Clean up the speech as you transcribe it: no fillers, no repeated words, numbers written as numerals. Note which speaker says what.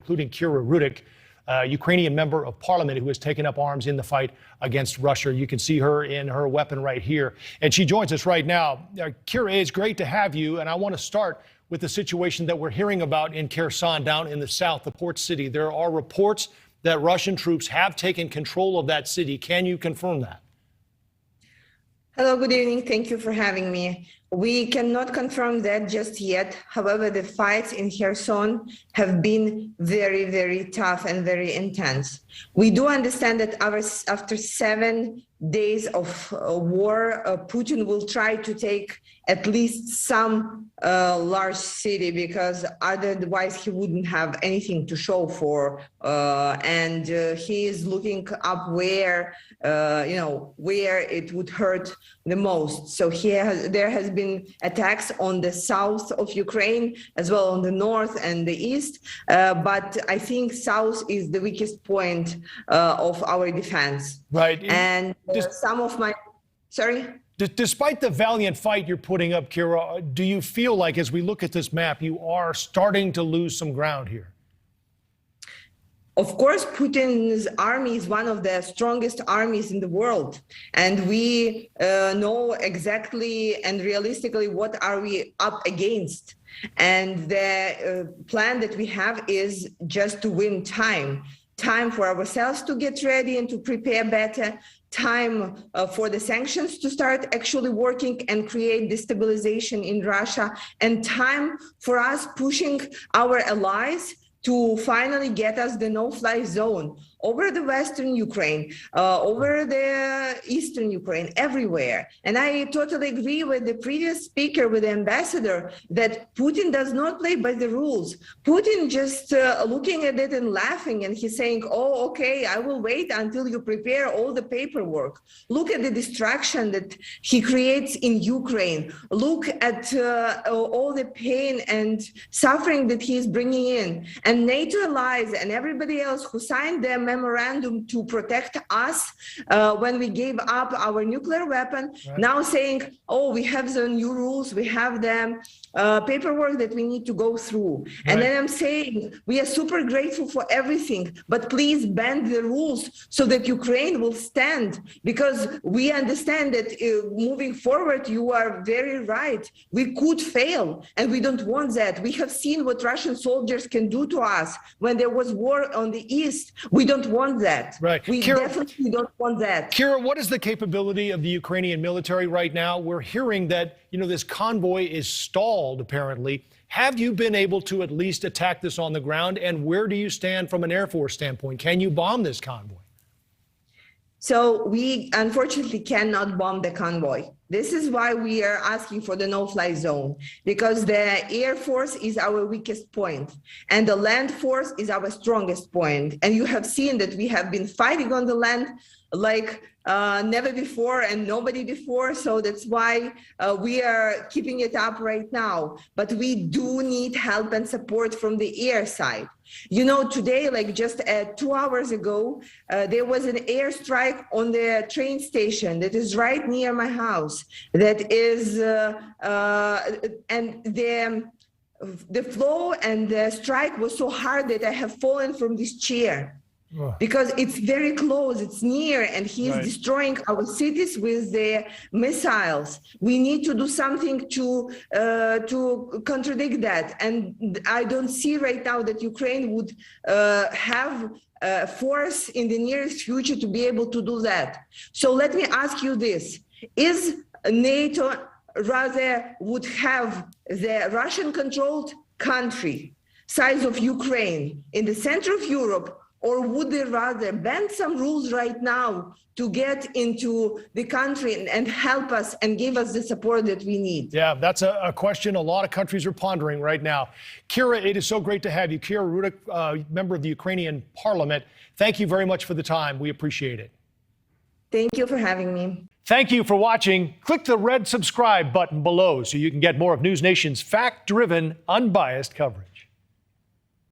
Speaker 1: including Kira Rudik, Ukrainian member of parliament who has taken up arms in the fight against Russia. You can see her in her weapon right here. And she joins us right now. Kira, it's great to have you. And I want to start with the situation that we're hearing about in Kherson down in the south, the port city. There are reports that Russian troops have taken control of that city. Can you confirm that?
Speaker 2: Hello, good evening. Thank you for having me. We cannot confirm that just yet. However, the fights in Kherson have been very, very tough and very intense. We do understand that after 7 days of war, Putin will try to take at least some large city, because otherwise he wouldn't have anything to show for. And he is looking up where it would hurt the most. So there has been attacks on the south of Ukraine, as well on the north and the east. But I think south is the weakest point of our defense.
Speaker 1: Right.
Speaker 2: And
Speaker 1: Despite the valiant fight you're putting up, Kira, do you feel like, as we look at this map, you are starting to lose some ground here?
Speaker 2: Of course, Putin's army is one of the strongest armies in the world. And we know exactly and realistically what are we up against. And the plan that we have is just to win time for ourselves to get ready and to prepare better, time for the sanctions to start actually working and create destabilization in Russia, and time for us pushing our allies to finally get us the no-fly zone over the western Ukraine, over the eastern Ukraine, everywhere. And I totally agree with the previous speaker, with the ambassador, that Putin does not play by the rules. Putin just looking at it and laughing, and he's saying, oh, okay, I will wait until you prepare all the paperwork. Look at the distraction that he creates in Ukraine. Look at all the pain and suffering that he is bringing in. And NATO allies and everybody else who signed the memorandum to protect us when we gave up our nuclear weapon, right, now saying, oh, we have the new rules, we have the paperwork that we need to go through. Right. And then I'm saying, we are super grateful for everything, but please bend the rules so that Ukraine will stand, because we understand that moving forward, you are very right. We could fail, and we don't want that. We have seen what Russian soldiers can do to us when there was war on the east. We don't want that.
Speaker 1: Right.
Speaker 2: We definitely don't want that.
Speaker 1: Kira, what is the capability of the Ukrainian military right now? We're hearing that, this convoy is stalled, apparently. Have you been able to at least attack this on the ground? And where do you stand from an Air Force standpoint? Can you bomb this convoy?
Speaker 2: So we unfortunately cannot bomb the convoy. This is why we are asking for the no-fly zone, because the Air Force is our weakest point and the land force is our strongest point. And you have seen that we have been fighting on the land like never before and nobody before. So that's why we are keeping it up right now. But we do need help and support from the air side. Today, like just 2 hours ago, there was an airstrike on the train station that is right near my house. That is, and the flow and the strike was so hard that I have fallen from this chair. Because it's very close, it's near, and he is right, destroying our cities with the missiles. We need to do something to contradict that. And I don't see right now that Ukraine would have force in the nearest future to be able to do that. So let me ask you this. Is NATO rather would have the Russian-controlled country, size of Ukraine, in the center of Europe, or would they rather bend some rules right now to get into the country and help us and give us the support that we need?
Speaker 1: Yeah, that's a question a lot of countries are pondering right now. Kira, it is so great to have you. Kira Rudik, member of the Ukrainian parliament. Thank you very much for the time. We appreciate it.
Speaker 2: Thank you for having me.
Speaker 1: Thank you for watching. Click the red subscribe button below so you can get more of NewsNation's fact-driven, unbiased coverage.